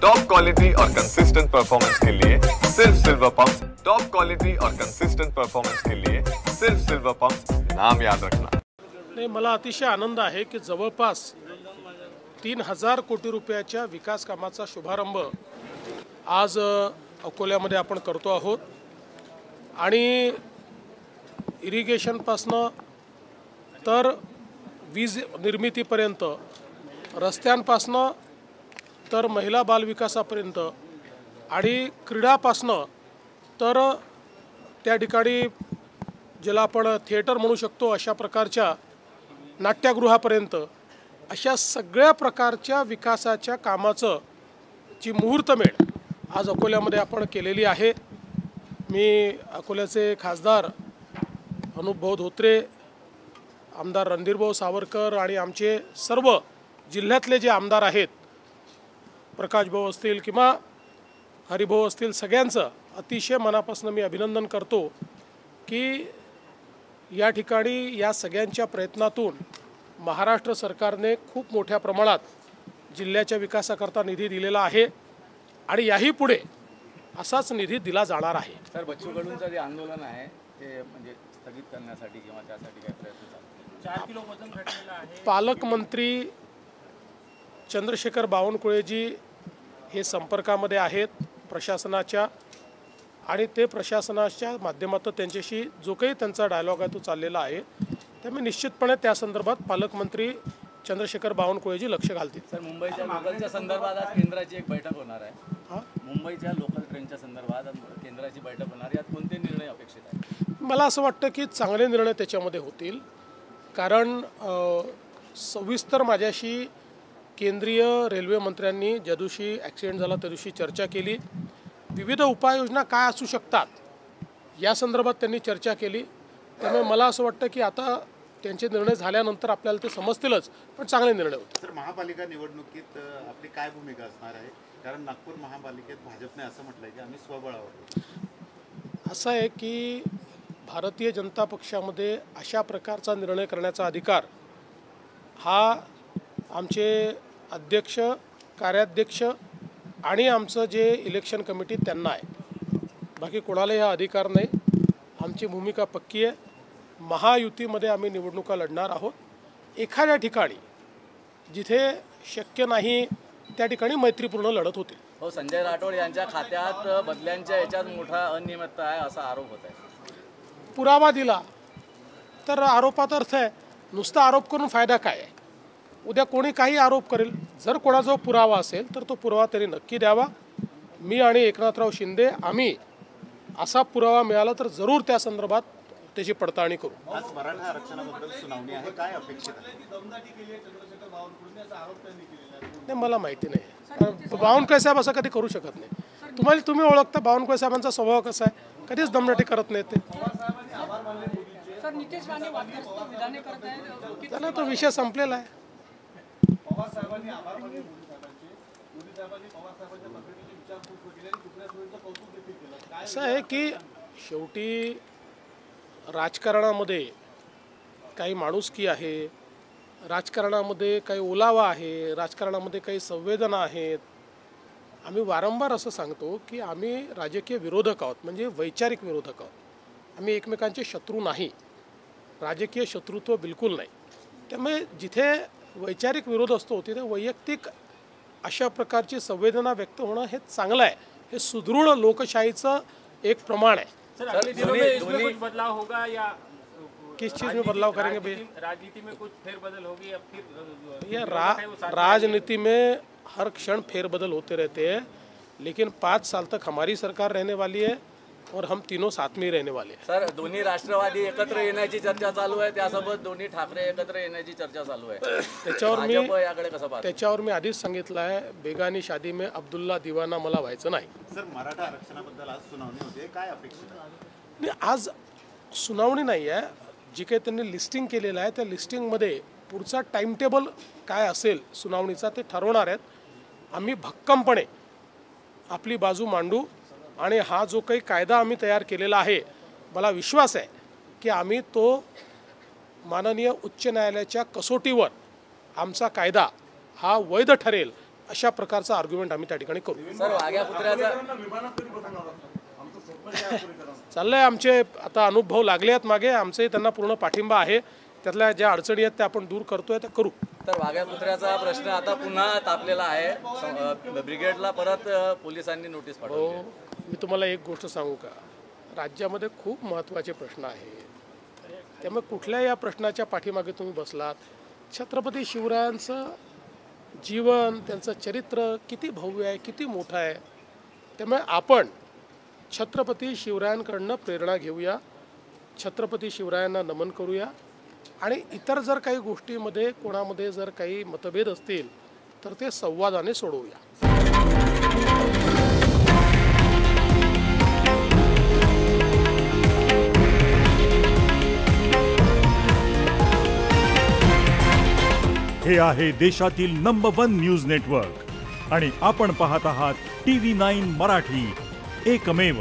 Top quality और consistent performance के लिए सिर्फ सिल्वर पंप्स। टॉप क्वालिटी और कंसिस्टेंट परफॉर्मेंस के लिए सिर्फ सिल्वर पंप्स, नाम याद रखना। नाही, मला अतिशय आनंद आहे की जवळपास 3000 कोटी रुपयाच्या विकास कामाचा शुभारंभ आज अकोल्यामध्ये आपण करतो आहोत आणि इरिगेशनपासनं तर वीज निर्मितीपर्यंत, रस्त्यांपासनं तर महिला बालविकासापर्यंत आणि क्रीडापासनं तर त्या ठिकाणी ज्याला आपण थिएटर म्हणू शकतो अशा प्रकारच्या नाट्यगृहापर्यंत अशा सगळ्या प्रकारच्या विकासाच्या कामाचं जी मुहूर्तमेढ आज अकोल्यामध्ये आपण केलेली आहे। मी अकोल्याचे खासदार अनुपभाऊ धोत्रे, आमदार रणधीरभाऊ सावरकर आणि आमचे सर्व जिल्ह्यातले जे आमदार आहेत, प्रकाशभाऊ असतील किंवा हरिभाऊ असतील, सगळ्यांचं अतिशय मनापासून मी अभिनंदन करतो की या ठिकाणी या सगळ्यांच्या प्रयत्नातून महाराष्ट्र सरकारने खूप मोठ्या प्रमाणात जिल्ह्याच्या विकासाकरता निधी दिलेला आहे आणि याही पुढे असाच निधी दिला जाणार आहे। सर, बच्चू कडूंचं जे आंदोलन आहे ते म्हणजे स्थगित करण्यासाठी किंवा त्यासाठी काय प्रयत्न चालू आहेत? 4 किलो वजन घटलेलं आहे। पालकमंत्री चंद्रशेखर बावनकुळेजी हे संपर्कामध्ये आहेत प्रशासनाच्या आणि ते प्रशासनाच्या माध्यमातून त्यांच्याशी जो काही त्यांचा डायलॉग आहे तो चाललेला आहे, त्यामुळे निश्चितपणे त्या संदर्भात पालकमंत्री चंद्रशेखर बावनकुळेजी लक्ष घालतील। सर, मुंबईच्या लोकलच्या संदर्भात आज केंद्राची एक बैठक होणार आहे। मुंबईच्या लोकल ट्रेनच्या संदर्भात केंद्राची बैठक होणार, यात कोणते निर्णय अपेक्षित आहेत? मला असं वाटतं की चांगले निर्णय त्याच्यामध्ये होतील, कारण सविस्तर माझ्याशी केंद्रीय रेल्वे मंत्र्यांनी ज्या दिवशी ॲक्सिडेंट झाला त्या दिवशी चर्चा केली। विविध उपाययोजना काय असू शकतात या संदर्भात त्यांनी चर्चा केली। त्यामुळे मला असं वाटतं की आता त्यांचे निर्णय झाल्यानंतर आपल्याला ते समजतीलच, पण चांगले निर्णय होतील। सर, महापालिका निवडणुकीत आपली काय भूमिका असणार आहे? कारण नागपूर महापालिकेत भाजपने असं म्हटलंय की आम्ही स्वबळावर। असं आहे की भारतीय जनता पक्षामध्ये अशा प्रकारचा निर्णय करण्याचा अधिकार हा आमचे अध्यक्ष, कार्याध्यक्ष आणि आमचं जे इलेक्शन कमिटी त्यांना आहे, बाकी कोणालाही हा अधिकार नाही। आमची भूमिका पक्की आहे। महायुतीमध्ये आम्ही निवडणुका लढणार आहोत। एखाद्या ठिकाणी जिथे शक्य नाही त्या ठिकाणी मैत्रीपूर्ण लढत होतील। हो, संजय राठोड यांच्या खात्यात बदल्यांच्या याच्यात मोठा अनियमितता आहे असा आरोप होत आहे। पुरावा दिला तर आरोपात अर्थ आहे, नुसता आरोप करून फायदा काय आहे? उद्या कोणी काही आरोप करेल, जर कोणाजवळ पुरावा असेल तर तो पुरावा त्यांनी नक्की द्यावा। मी आणि एकनाथराव शिंदे आम्ही असा पुरावा मिळाला तर जरूर त्या संदर्भात त्याची पडताळणी करू। आज मराठा आरक्षणाबद्दल सुनावणी आहे, काय अपेक्षित आहे? नाही, मला माहिती नाही। बावनकुळे साहेब असं कधी करू शकत नाही। तुम्ही ओळखता बावनकुळे साहेबांचा स्वभाव कसा आहे, कधीच दमदाटी करत नाही ते। त्याला तो विषय संपलेला आहे। असं आहे की शेवटी राजकारणामध्ये काही माणुसकी आहे, राजकारणामध्ये काही ओलावा आहे, राजकारणामध्ये काही संवेदना आहेत। आम्ही वारंवार असं सांगतो की आम्ही राजकीय विरोधक आहोत, म्हणजे वैचारिक विरोधक आहोत। आम्ही एकमेकांचे शत्रू नाही, राजकीय शत्रुत्व बिलकुल नाही। त्यामुळे जिथे वैचारिक विरोध असतो तिथे वैयक्तिक अशा प्रकारची संवेदना व्यक्त होणं हे चांगलं आहे। हे सुदृढ लोकशाहीचं एक प्रमाण है। कुछ बदलाव होगा या किस चीज में बदलाव करेंगे भैया? राजनीति में कुछ फेरबदल होगी या फिर ये राजनीति में हर क्षण फेरबदल होते रहते हैं, लेकिन 5 साल तक हमारी सरकार रहने वाली है और हम तीनों साथ में ही रहने वाले हैं। सर, दोन्ही राष्ट्रवादी एकत्र येण्याची चर्चा चालू आहे, त्यासोबत दोन्ही ठाकरे एकत्र येण्याची चर्चा चालू आहे। त्याच्यावर मी आधीच सांगितलं आहे, बेगानी शादी में अब्दुल्ला दिवाना मला व्हायचं नाही। सर, मराठा आरक्षणाबद्दल आज सुनावणी होते, काय अपेक्षित आहे? आज सुनावणी नाही आहे, जी काही त्यांनी लिस्टिंग केलेलं आहे त्या लिस्टिंगमध्ये पुढचा टाइम टेबल काय असेल सुनावणीचा ते ठरवणार आहेत। आम्ही भक्कमपणे आपली बाजू मांडू आणि हा जो काही कायदा आम्ही तयार केलेला आहे, मला विश्वास आहे की आम्ही तो माननीय उच्च न्यायालयाच्या कसोटीवर आमचा कायदा हा वैध ठरेल अशा प्रकारचा आर्ग्युमेंट आम्ही त्या ठिकाणी करू. सर वाघ्या पुतळ्याचा चाललंय आमचे आता अनुभव लागले आहेत मागे, आमचे त्यांना पूर्ण पाठिंबा आहे. त्यातल्या ज्या अडचणी आहेत त्या आपण दूर करतोय, त्या करू. तर वाघ्या पुतळ्याचा प्रश्न आता पुन्हा तापलेला आहे. ब्रिगेडला परत पोलिसांनी नोटीस पाठवली. मी तुम्हाला एक गोष्ट सांगू का, राज्यामध्ये खूप महत्त्वाचे प्रश्न आहेत. त्यामुळे कुठल्या या प्रश्नाच्या पाठीमागे तुम्ही बसलात. छत्रपती शिवरायांचं जीवन, त्यांचं चरित्र किती भव्य आहे, किती मोठं आहे. त्यामुळे आपण छत्रपती शिवरायांकडनं प्रेरणा घेऊया, छत्रपती शिवरायांना नमन करूया आणि इतर जर काही गोष्टीमध्ये कोणामध्ये जर काही मतभेद असतील तर ते संवादाने सोडवूया. हे आहे देशातील नंबर 1 न्यूज नेटवर्क आणि आपण पाहत आहात TV9 मराठी, एकमेव.